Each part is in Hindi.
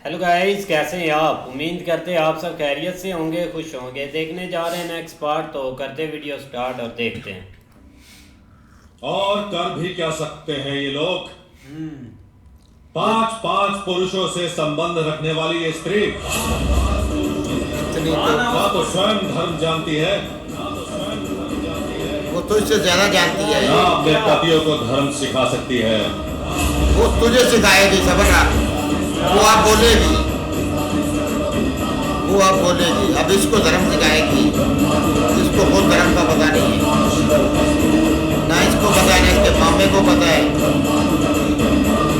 हेलो गाइस, कैसे हैं आप? उम्मीद करते हैं आप सब खैरियत से होंगे, खुश होंगे। देखने जा रहे हैं नेक्स्ट पार्ट, तो करते वीडियो स्टार्ट और देखते हैं। और कर भी क्या सकते हैं ये लोग। 5 पुरुषों से संबंध रखने वाली ये स्त्री ना तो स्वयं धर्म जानती है, वो तुझसे ज्यादा जानती है। ना अपने पतियों को धर्म सिखा सकती है। वो तुझे सिखाएगी सबका। वो आप बोलेगी, अब इसको धर्म सिखाएगी। इसको खुद धर्म का पता नहीं है, ना इसको पता है, ना इसके मामे को पता है,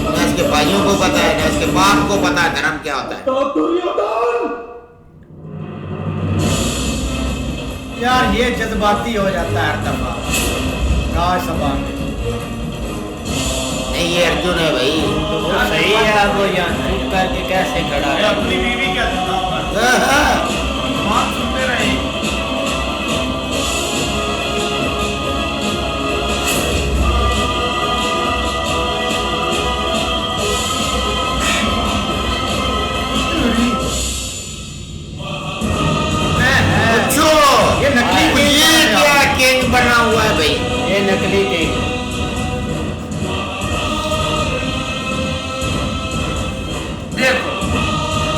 ना इसके भाइयों को पता है, ना इसके बाप को पता है धर्म क्या होता है। यार ये जज्बाती हो जाता है हर दफा राजसभा में। नहीं, ये अर्जुन है भाई। तो वो सही है, वो यहाँ चुप करके कैसे खड़ा है? अपनी बीवी क्या बात सुनते रहे। ये नकली ये क्या किंग बना हुआ है भाई? ये नकली किंग। देखो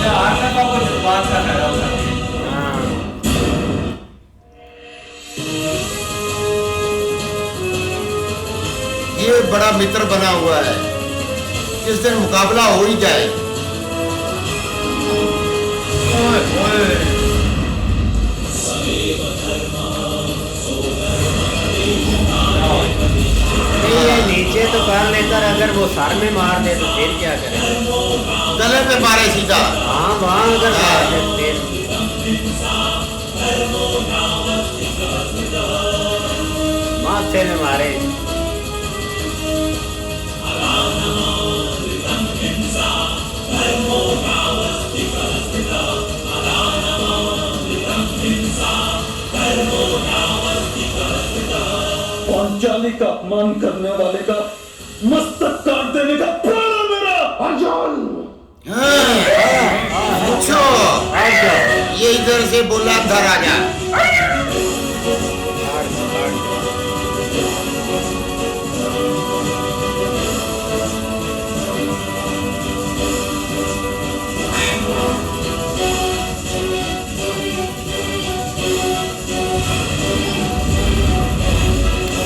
हर दफा को जज्बात का खड़ा होता है। हाँ, ये बड़ा मित्र बना हुआ है। किस दिन मुकाबला हो ही जाए। ओए ओए नहीं ये नीचे तो कर लेकर अगर वो सर में मार दे तो फिर क्या करें? गले पे मारे सीधा। हाँ, वहाँ अगर मार दे फिर माथे में मारे। पांचाली का अपमान करने वाले का मस्तक काट देने का प्रण है मेरा। अर्जुन, पूछो, ये इधर से बोला था राजा।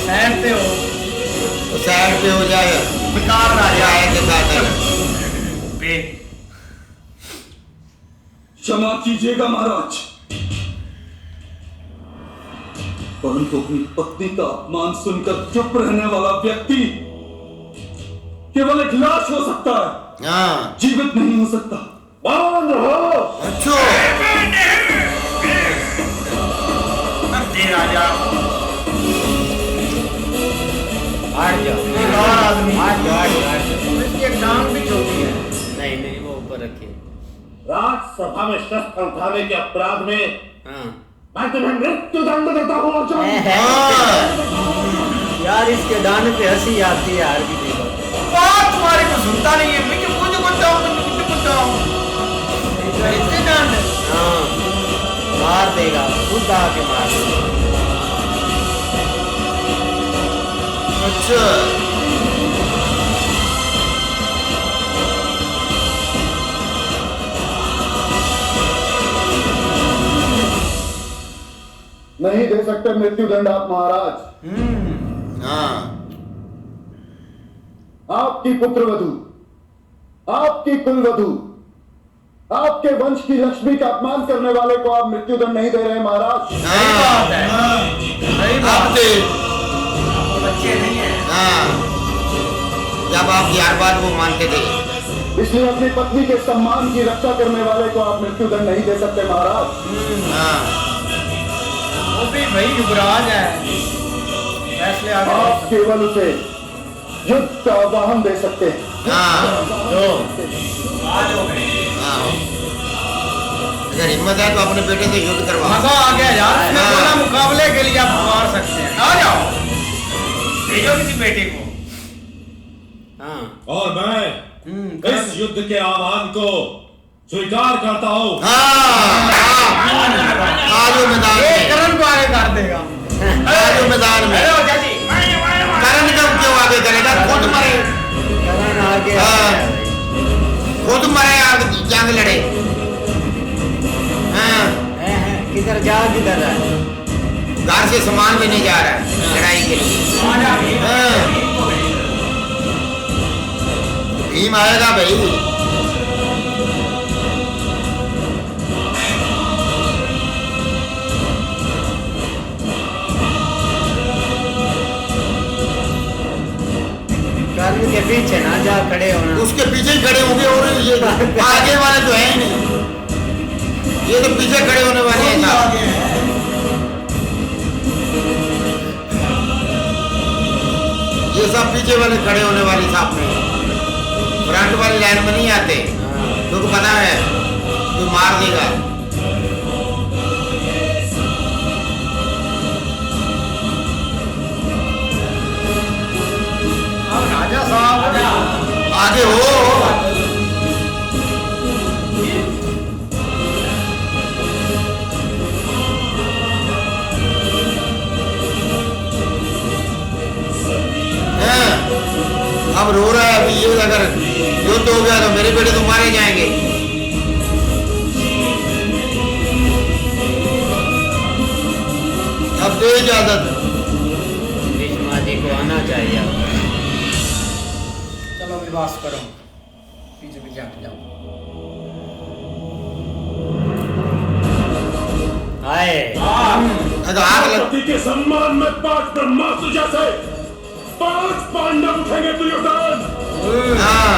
साइड पे हो, तो साइड पे हो जाए। बेकार राजा राय के साथ है। बे क्षमा कीजिएगा महाराज, परंतु अपनी पत्नी का अपमान सुनकर चुप रहने वाला व्यक्ति केवल एक लाश हो सकता है, हाँ, जीवित नहीं हो सकता। बांध रहो। अच्छो। अब दे राजा हट जाओ, बेकार आदमी। हट जाओ, हट जाओ, हट जाओ। इसकी एक टांग भी छोटी है। नहीं नहीं, वो ऊपर रखिए। राजसभा में शस्त्र उठाने के अपराध में हाँ मैं तुम्हें मृत्यु दंड देता हूँ अर्जुन। हाँ, यार, इसके दान पे हंसी आती है हर किसी को। बात तुम्हारी को सुनता नहीं है। मैं कुछ बताऊं, इतने डांड है। हाँ, मार देगा, खुद आके मार देगा। अच्छा। नहीं दे सकते मृत्यु दंड आप महाराज। हाँ, आपकी पुत्रवधू, आपकी कुलवधू, आपके वंश की लक्ष्मी का अपमान करने वाले को आप मृत्यु दंड नहीं दे रहे महाराज। सही हाँ, बात है, सही अब बात दे। है। बच्चे नहीं है। हाँ, जब आप हर बात वो मानते थे। इसलिए अपनी पत्नी के सम्मान की रक्षा करने वाले को आप मृत्यु दंड नहीं दे सकते महाराज। हाँ, वो भी भाई युवराज है, फैसले आगे आप केवल उसे युद्ध का आह्वान दे सकते हैं। हाँ, आज हो गए। हाँ। अगर हिम्मत है तो अपने बेटे से युद्ध करवाओ। मजा आ गया यार। उसने हाँ। बोला मुकाबले के लिए आप पुकार सकते हैं। आ जाओ, भेजो किसी बेटे को। हाँ, और मैं इस युद्ध के आह्वान को स्वीकार करता हूँ। आजो मैदान ये में, करण को आगे कर देगा। आजो मैदान में। करण कब क्यों आगे करेगा? खुद मरे, करण आगे हाँ। खुद मरे, आगे जंग लड़े। हाँ, किधर किधर है? घर से सामान भी नहीं जा रहा है लड़ाई के लिए। हाँ। भीम आएगा भाई। कर्ण के पीछे ना जा खड़े होना। उसके पीछे ही खड़े होंगे और ये आगे वाले तो है ही नहीं, ये तो पीछे खड़े होने वाले हैं साहब। ये सब पीछे वाले खड़े होने वाले साहब में, फ्रंट वाली लाइन में नहीं आते, क्योंकि पता है तो मार देगा। राजा साहब आगे हो। अब रो रहा है अभी, ये अगर युद्ध हो गया तो मेरे बेटे तो मारे जाएंगे। अब दे इजाजत। भीष्मा जी को आना चाहिए। चलो विवास करो, पीछे पीछे हट जाओ। आए तो आग लग। पति के सम्मान में 5 ब्रह्मास्त्र जैसे 5 पांडव उठेंगे दुर्योधन। हाँ,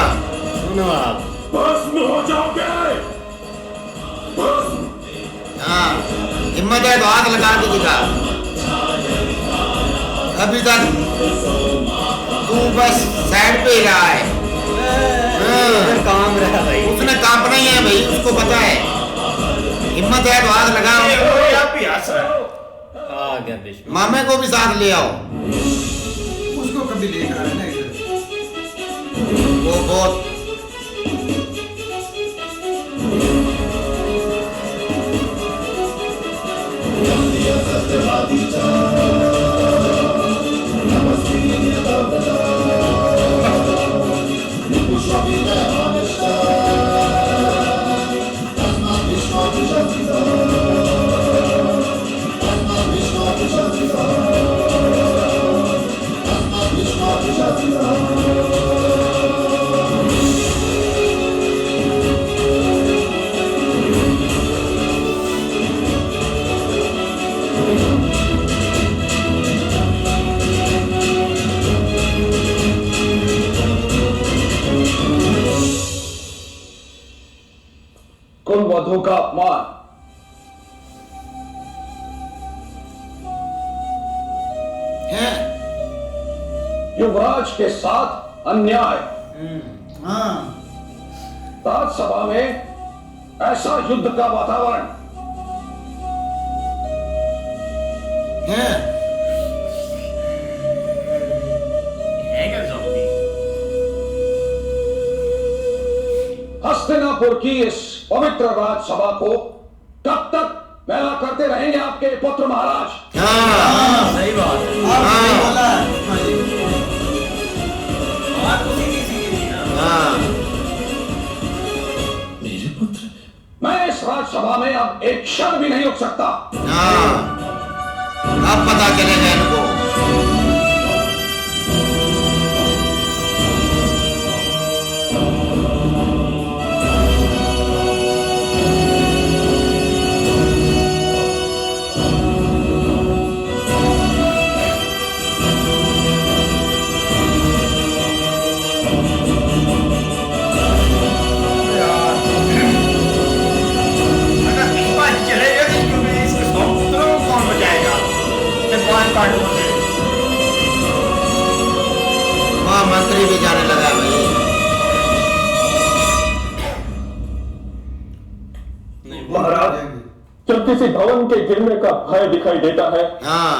सुनो आप, भस्म हो जाओगे, भस्म। हाँ, हिम्मत है तो आग लगा के दिखा। अभी तक तू बस साइड पे ही रहा है। इधर काम रहा भाई। उसने कांपना ही है भाई, उसको पता है। हिम्मत है तो आग लगाओ। आ गया भीष्मा। मामे को भी साथ ले आओ। उसको कभी लेकर आए ना इधर। वो बहुत कुलवधु का अपमान, है। युवराज के साथ अन्याय, हाँ, राजसभा में ऐसा युद्ध का वातावरण, है। हस्तिनापुर की इस पवित्र राजसभा को कब तक मेला करते रहेंगे आपके पुत्र महाराज? हाँ, सही बात है। हाँ। आपने बोला है। हाँ, मैं इस राजसभा में अब एक क्षण भी नहीं रुक सकता। हाँ, अब पता चलेगा इनको। वहाँ मंत्री भी जाने लगा भाई। महाराज, जब किसी भवन के गिरने का भय दिखाई देता है, हाँ,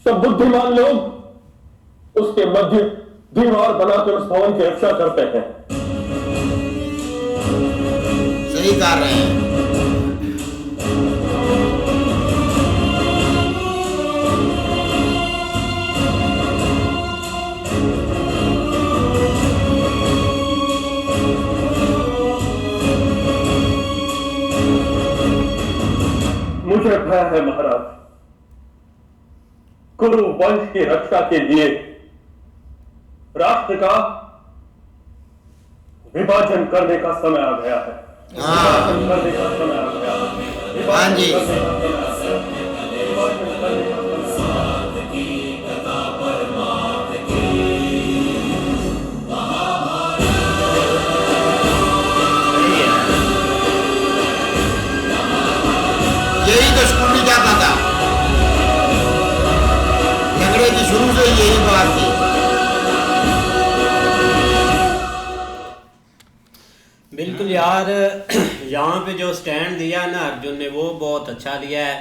तब बुद्धिमान लोग उसके मध्य दीवार बनाकर उस भवन की रक्षा करते हैं। यही कर रहे हैं। मुझे भय है महाराज, कुरु वंश की रक्षा के लिए राष्ट्र का विभाजन करने का समय आ गया है। विभाजन करने का समय आ गया है। हाँ जी। यही तो स्कूल चाहता था, झगड़े की शुरू से यही बात थी। बिल्कुल यार, यहाँ पे जो स्टैंड दिया ना अर्जुन ने वो बहुत अच्छा दिया है।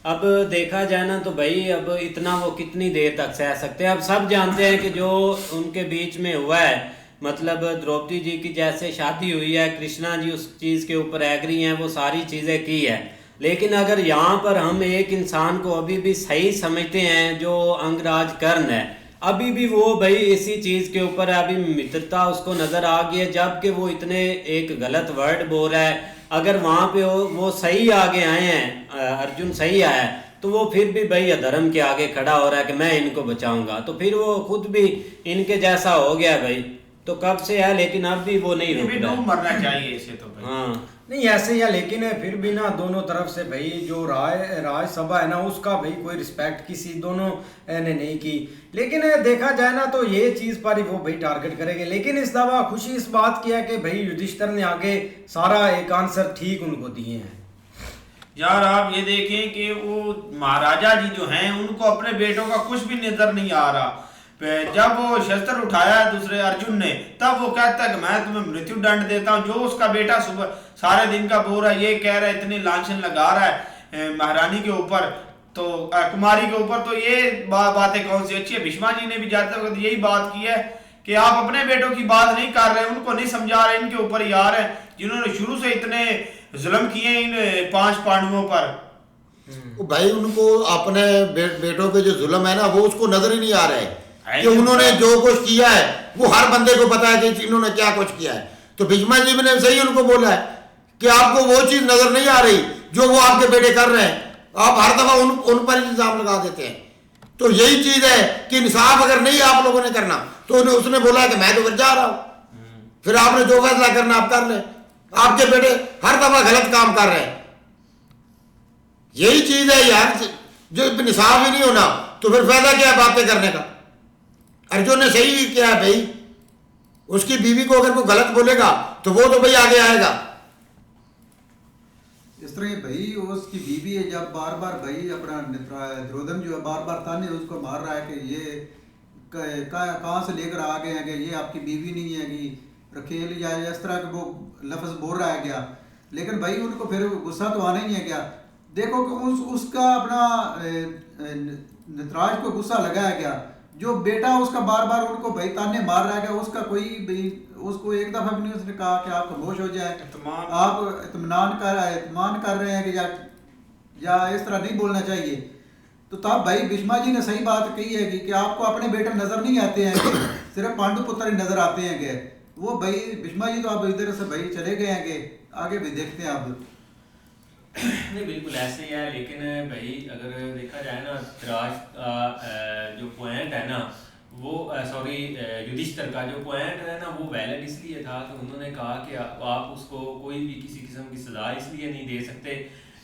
अब देखा जाए ना तो भाई अब इतना वो कितनी देर तक सह सकते हैं। अब सब जानते हैं कि जो उनके बीच में हुआ है, मतलब द्रौपदी जी की जैसे शादी हुई है, कृष्णा जी उस चीज़ के ऊपर एग्री हैं, वो सारी चीज़ें की है। लेकिन अगर यहाँ पर हम एक इंसान को अभी भी सही समझते हैं जो अंगराज कर्ण है, अभी भी वो भाई इसी चीज़ के ऊपर अभी मित्रता उसको नज़र आ गई है, जबकि वो इतने एक गलत वर्ड बोल रहा है। अगर वहाँ पे वो सही आगे आए हैं, अर्जुन सही आया है, तो वो फिर भी भाई अधर्म के आगे खड़ा हो रहा है कि मैं इनको बचाऊंगा, तो फिर वो खुद भी इनके जैसा हो गया भाई। तो कब से है, लेकिन अब भी वो नहीं रुक रहा है। मरना चाहिए इसे तो भाई। हाँ नहीं ऐसे या, लेकिन फिर भी ना दोनों तरफ से भाई जो राज्यसभा है ना उसका भाई कोई रिस्पेक्ट किसी दोनों ने नहीं की। लेकिन देखा जाए ना तो ये चीज पर ही वो भाई टारगेट करेंगे। लेकिन इस दफा खुशी इस बात की है कि भाई युधिष्ठिर ने आगे सारा एक आंसर ठीक उनको दिए हैं। यार आप ये देखें कि वो महाराजा जी जो हैं उनको अपने बेटों का कुछ भी नजर नहीं आ रहा। जब वो शस्त्र उठाया दूसरे अर्जुन ने, तब वो कहता है कि मैं तुम्हें मृत्यु दंड देता हूँ। जो उसका बेटा सुबह सारे दिन का बोल रहा है, ये कह रहा है, इतनी लांछन लगा रहा है महारानी के ऊपर, तो कुमारी के ऊपर, तो ये बातें कौन सी अच्छी है। भीष्मा जी ने भी जाते वक्त यही बात की है कि आप अपने बेटों की बात नहीं कर रहे, उनको नहीं समझा रहे, इनके ऊपर ही आ रहे हैं जिन्होंने शुरू से इतने जुल्म किए इन 5 पांडवों पर। भाई उनको अपने बेटों पे जो जुल्म है ना वो उसको नजर ही नहीं आ रहा है कि उन्होंने जो कुछ किया है वो हर बंदे को पता है कि इन्होंने क्या कुछ किया है। तो भीष्मा जी ने सही उनको बोला है कि आपको वो चीज नजर नहीं आ रही जो वो आपके बेटे कर रहे हैं, आप हर दफा उन पर इल्जाम लगा देते हैं। तो यही चीज है कि इंसाफ अगर नहीं आप लोगों ने करना तो उसने बोला कि मैं तो फिर जा रहा हूं, फिर आपने जो फैसला करना आप कर ले। आपके बेटे हर दफा गलत काम कर रहे हैं, यही चीज है यार। जो इंसाफ ही नहीं होना तो फिर फायदा क्या है बातें करने का। अर्जुन ने सही किया है भाई, उसकी बीवी को अगर कोई गलत बोलेगा तो वो तो भाई आगे आएगा। इस तरह भाई उसकी बीवी है, जब बार बार भाई अपना द्रोदन जो है बार बार ताने उसको मार रहा है कि ये कहाँ से लेकर आ गए हैं कि ये आपकी बीवी नहीं है कि रखेल या इस तरह के वो लफ्ज बोल रहा है क्या। लेकिन भाई उनको फिर गुस्सा तो आना ही है क्या। देखो कि उसका अपना नटराज को गुस्सा लगा है क्या, जो बेटा उसका बार बार उनको भाई ताने मार रहा है क्या, उसका कोई भी उसको एक दफा भी नहीं उसने कहा कि आप खामोश हो जाए, आप इत्मीनान कर रहे हैं कि या इस तरह नहीं बोलना चाहिए। तो तब भाई भीष्मा जी ने सही बात कही है कि आपको अपने बेटे नजर नहीं आते हैं कि सिर्फ पांडु पुत्र ही नजर आते हैं कि वो भाई भीष्मा जी तो अब इधर से भाई चले गए हैं कि आगे भी देखते हैं अब। नहीं बिल्कुल ऐसे ही है। लेकिन भाई अगर देखा जाए ना धृतराज का जो पॉइंट है ना वो सॉरी युधिष्ठिर का जो पॉइंट है ना वो वैलिड इसलिए था कि उन्होंने कहा कि आप उसको कोई भी किसी किस्म की सजा इसलिए नहीं दे सकते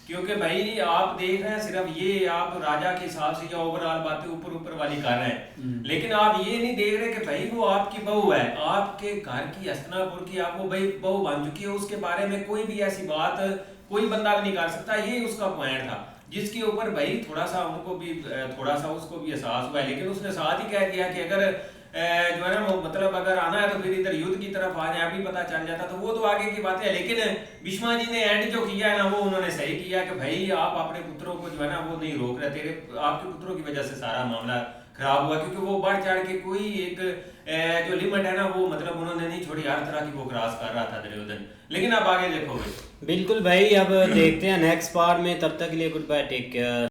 क्योंकि भाई आप देख रहे हैं सिर्फ ये आप राजा के हिसाब से या ओवरऑल बातें ऊपर ऊपर वाली कर रहे हैं, लेकिन आप ये नहीं देख रहे कि भाई वो आपकी बहू है, आपके घर की हस्तिनापुर की आप वो भाई बहू बन चुकी है, उसके बारे में कोई भी ऐसी बात कोई बंदा भी नहीं कर सकता। ये उसका पॉइंट था जिसके ऊपर भाई थोड़ा सा उनको भी थोड़ा सा उसको भी एहसास हुआ है। लेकिन उसने साथ ही कह दिया कि अगर जो है ना मतलब अगर आना है तो फिर इधर युद्ध की तरफ आ जाए, अभी पता चल जाता तो वो तो आगे की बात है। लेकिन भीष्मा जी ने एंड जो किया है ना वो उन्होंने सही किया कि भाई आप अपने पुत्रों को जो है ना वो नहीं रोक रहे, तेरे आपके पुत्रों की वजह से सारा मामला खराब हुआ क्योंकि वो बढ़ चढ़ के कोई एक जो लिमिट है ना वो मतलब उन्होंने नहीं छोड़ी, हर तरह की वो क्रॉस कर रहा था दुर्योधन। लेकिन अब आगे देखो भाई बिल्कुल भाई, अब देखते हैं नेक्स्ट पार्ट में, तब तक के लिए गुड बाय, टेक केयर।